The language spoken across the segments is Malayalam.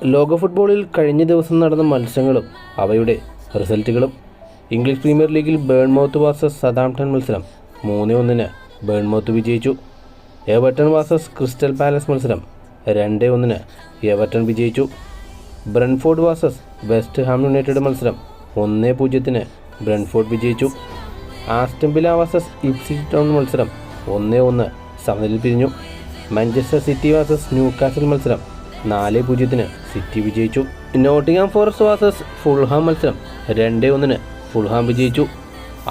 ലോക ഫുട്ബോളിൽ കഴിഞ്ഞ ദിവസം നടന്ന മത്സരങ്ങളും അവയുടെ റിസൾട്ടുകളും. ഇംഗ്ലീഷ് പ്രീമിയർ ലീഗിൽ ബേൺമൗത്ത് വാസസ് സതാംപ്ടൺ മത്സരം 3-1 ബേൺമൗത്ത് വിജയിച്ചു. എവർട്ടൺ വാസസ് ക്രിസ്റ്റൽ പാലസ് മത്സരം 2-1 എവർട്ടൺ വിജയിച്ചു. Brentford versus West Ham United മത്സരം 1-0 ബ്രെൻഫോർഡ് വിജയിച്ചു. Aston Villa versus Ipswich Town മത്സരം 1-1 സമനിലയിൽ പിരിഞ്ഞു. മാഞ്ചസ്റ്റർ സിറ്റി വാസസ് ന്യൂകാസിൽ മത്സരം 4-0 സിറ്റി വിജയിച്ചു. നോട്ടിംഗ്ഹാം ഫോറസ്റ്റ് വാസസ് ഫുൾഹാം മത്സരം 2-1 ഫുൾഹാം വിജയിച്ചു.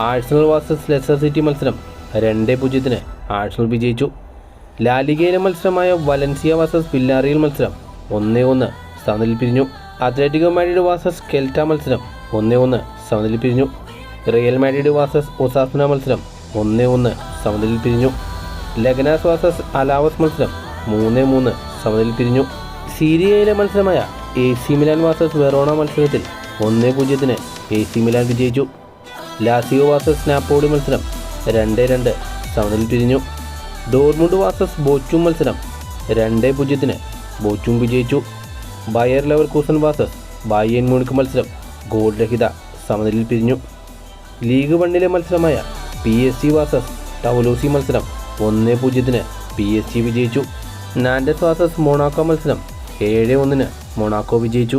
ആഴ്സണൽ വാസസ് ലെസ്റ്റർ സിറ്റി മത്സരം 2-0 ആഴ്സണൽ വിജയിച്ചു. ലാലിഗയിലെ മത്സരമായ വലൻസിയ വാസസ് വില്ലാറിയൽ മത്സരം 1-1 സമനിലയിൽ പിരിഞ്ഞു. അത്ലറ്റിക്കോ മാഡ്രിഡ് വാസസ് കെൽറ്റ മത്സരം 1-1 സമനിലയിൽ പിരിഞ്ഞു. റിയൽ മാഡ്രിഡ് വാസസ് ഒസാസുന മത്സരം 1-1 സമനിലയിൽ പിരിഞ്ഞു. ലെഗനാസ് വാസസ് അലാവസ് മത്സരം 3-3 സമനിലയിൽ പിരിഞ്ഞു. സീരിയയിലെ മത്സരമായ AC മിലാൻ വാസസ് വെറോണ മത്സരത്തിൽ 1-0 AC മിലാൻ വിജയിച്ചു. ലാസിയോ വാസസ് നാപ്പോളി മത്സരം 2-2 സമനിലയിൽ പിരിഞ്ഞു. ഡോർമുണ്ട് വാസസ് ബോച്ചും മത്സരം 2-0 ബോച്ചും വിജയിച്ചു. ബയർ ലെവർകൂസൻ വാസസ് ബായേൺ മ്യൂണിക്ക് മത്സരം ഗോൾ രഹിത സമനിലയിൽ പിരിഞ്ഞു. ലീഗ് 1 മത്സരമായ PSG വാസസ് ടൗലോസി മത്സരം 1-0 PSG വിജയിച്ചു. നാൻഡസ് വാസസ് മൊണാക്കോ മത്സരം 7-1 മൊണാക്കോ വിജയിച്ചു.